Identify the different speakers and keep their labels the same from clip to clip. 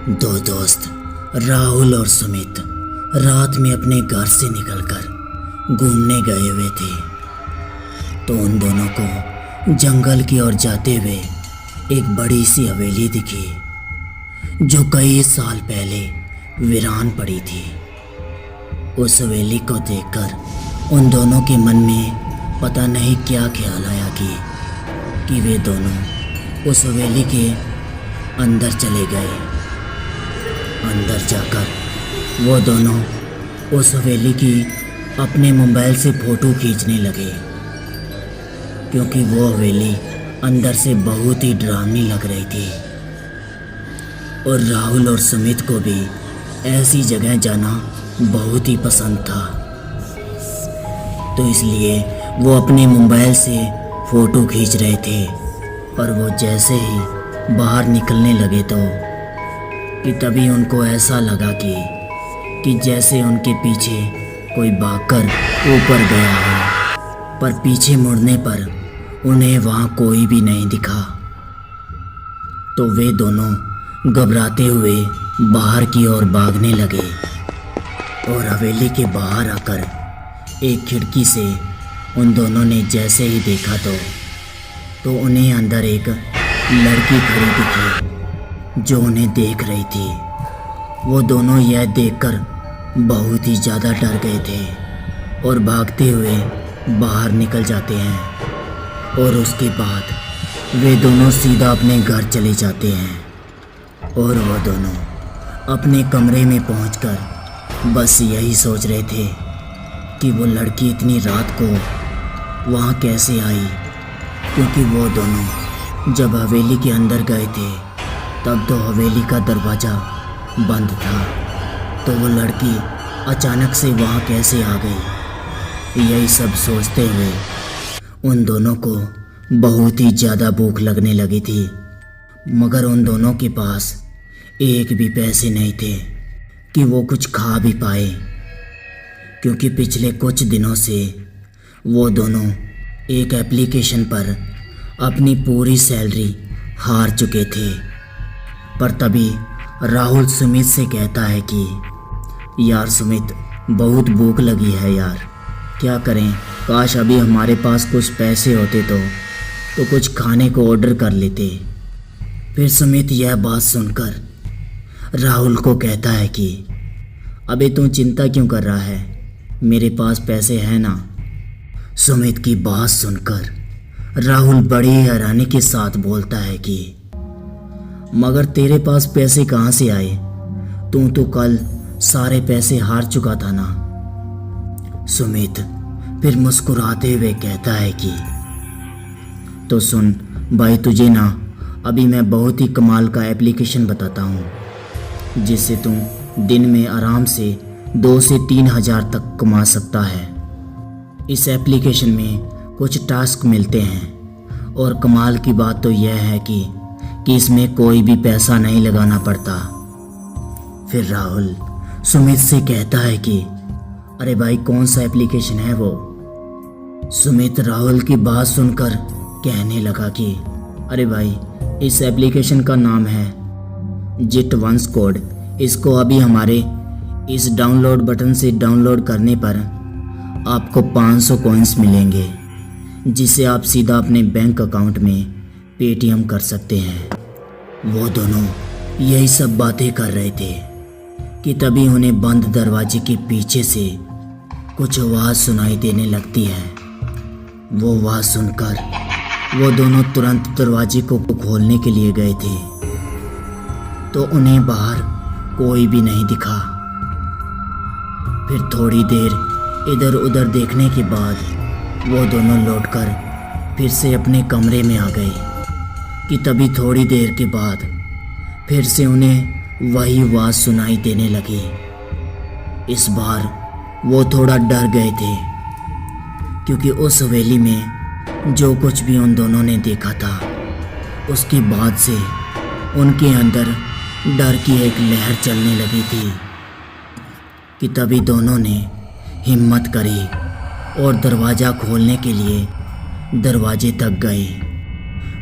Speaker 1: दो दोस्त राहुल और सुमित रात में अपने घर से निकलकर घूमने गए हुए थे। तो उन दोनों को जंगल की ओर जाते हुए एक बड़ी सी हवेली दिखी जो कई साल पहले वीरान पड़ी थी। उस हवेली को देखकर उन दोनों के मन में पता नहीं क्या ख्याल आया कि वे दोनों उस हवेली के अंदर चले गए। अंदर जाकर वो दोनों उस हवेली की अपने मोबाइल से फ़ोटो खींचने लगे, क्योंकि वो हवेली अंदर से बहुत ही डरावनी लग रही थी। और राहुल और सुमित को भी ऐसी जगह जाना बहुत ही पसंद था। तो इसलिए वो अपने मोबाइल से फ़ोटो खींच रहे थे। और वो जैसे ही बाहर निकलने लगे कि तभी उनको ऐसा लगा कि जैसे उनके पीछे कोई भागकर ऊपर गया हो, पर पीछे मुड़ने पर उन्हें वहाँ कोई भी नहीं दिखा। तो वे दोनों घबराते हुए बाहर की ओर भागने लगे। और हवेली के बाहर आकर एक खिड़की से उन दोनों ने जैसे ही देखा तो उन्हें अंदर एक लड़की खड़ी दिखी जो उन्हें देख रही थी। वो दोनों यह देखकर बहुत ही ज़्यादा डर गए थे और भागते हुए बाहर निकल जाते हैं। और उसके बाद वे दोनों सीधा अपने घर चले जाते हैं। और वो दोनों अपने कमरे में पहुंचकर बस यही सोच रहे थे कि वो लड़की इतनी रात को वहाँ कैसे आई, क्योंकि वो दोनों जब हवेली के अंदर गए थे तब तो हवेली का दरवाज़ा बंद था। तो वो लड़की अचानक से वहाँ कैसे आ गई। यही सब सोचते हुए उन दोनों को बहुत ही ज़्यादा भूख लगने लगी थी, मगर उन दोनों के पास एक भी पैसे नहीं थे कि वो कुछ खा भी पाए, क्योंकि पिछले कुछ दिनों से वो दोनों एक एप्लीकेशन पर अपनी पूरी सैलरी हार चुके थे। पर तभी राहुल सुमित से कहता है कि यार सुमित, बहुत भूख लगी है यार, क्या करें, काश अभी हमारे पास कुछ पैसे होते तो कुछ खाने को ऑर्डर कर लेते। फिर सुमित यह बात सुनकर राहुल को कहता है कि अबे तू चिंता क्यों कर रहा है, मेरे पास पैसे हैं ना। सुमित की बात सुनकर राहुल बड़ी हैरानी के साथ बोलता है कि मगर तेरे पास पैसे कहाँ से आए, तू तो कल सारे पैसे हार चुका था ना। सुमित फिर मुस्कुराते हुए कहता है कि तो सुन भाई, तुझे ना अभी मैं बहुत ही कमाल का एप्लीकेशन बताता हूँ, जिससे तू दिन में आराम से 2 से 3 हज़ार तक कमा सकता है। इस एप्लीकेशन में कुछ टास्क मिलते हैं और कमाल की बात तो यह है कि इसमें कोई भी पैसा नहीं लगाना पड़ता। फिर राहुल सुमित से कहता है कि अरे भाई, कौन सा एप्लीकेशन है वो। सुमित राहुल की बात सुनकर कहने लगा कि अरे भाई, इस एप्लीकेशन का नाम है जिट वंस कोड। इसको अभी हमारे इस डाउनलोड बटन से डाउनलोड करने पर आपको 500 कॉइन्स मिलेंगे, जिसे आप सीधा अपने बैंक अकाउंट में पेटीएम कर सकते हैं। वो दोनों यही सब बातें कर रहे थे कि तभी उन्हें बंद दरवाजे के पीछे से कुछ आवाज़ सुनाई देने लगती है। वो आवाज़ सुनकर वो दोनों तुरंत दरवाजे को खोलने के लिए गए थे, तो उन्हें बाहर कोई भी नहीं दिखा। फिर थोड़ी देर इधर उधर देखने के बाद वो दोनों लौटकर फिर से अपने कमरे में आ गए कि तभी थोड़ी देर के बाद फिर से उन्हें वही आवाज़ सुनाई देने लगी। इस बार वो थोड़ा डर गए थे, क्योंकि उस हवेली में जो कुछ भी उन दोनों ने देखा था, उसके बाद से उनके अंदर डर की एक लहर चलने लगी थी। कि तभी दोनों ने हिम्मत करी और दरवाज़ा खोलने के लिए दरवाजे तक गए।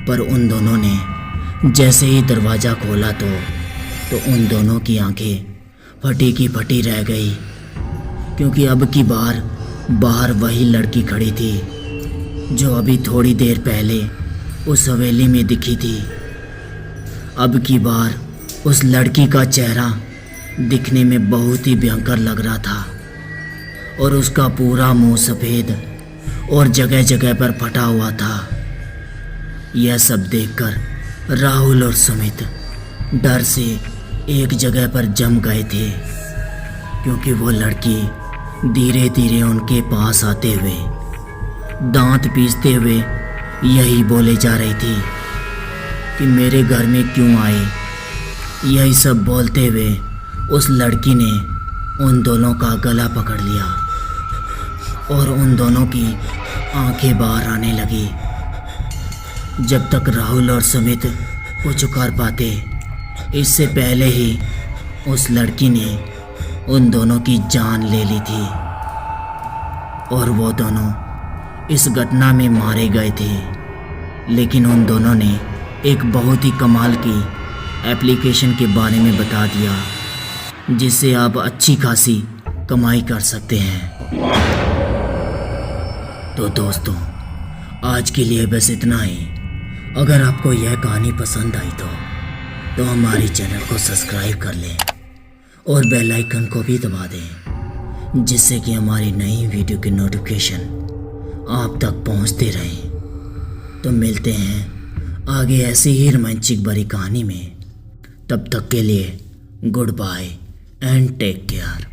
Speaker 1: पर उन दोनों ने जैसे ही दरवाज़ा खोला तो तो उन दोनों की आंखें फटी की फटी रह गई, क्योंकि अब की बार बाहर वही लड़की खड़ी थी जो अभी थोड़ी देर पहले उस हवेली में दिखी थी। अब की बार उस लड़की का चेहरा दिखने में बहुत ही भयंकर लग रहा था और उसका पूरा मुंह सफ़ेद और जगह जगह पर फटा हुआ था। यह सब देखकर राहुल और सुमित डर से एक जगह पर जम गए थे, क्योंकि वो लड़की धीरे धीरे उनके पास आते हुए दांत पीसते हुए यही बोले जा रही थी कि मेरे घर में क्यों आए। यही सब बोलते हुए उस लड़की ने उन दोनों का गला पकड़ लिया और उन दोनों की आंखें बाहर आने लगी। जब तक राहुल और सुमित कुछ कर पाते, इससे पहले ही उस लड़की ने उन दोनों की जान ले ली थी और वो दोनों इस घटना में मारे गए थे। लेकिन उन दोनों ने एक बहुत ही कमाल की एप्लीकेशन के बारे में बता दिया, जिससे आप अच्छी खासी कमाई कर सकते हैं। तो दोस्तों, आज के लिए बस इतना ही। अगर आपको यह कहानी पसंद आई तो हमारे चैनल को सब्सक्राइब कर लें और बेल आइकन को भी दबा दें, जिससे कि हमारी नई वीडियो की नोटिफिकेशन आप तक पहुंचते रहें। तो मिलते हैं आगे ऐसी ही रोमांचिक भरी कहानी में। तब तक के लिए good bye and take care.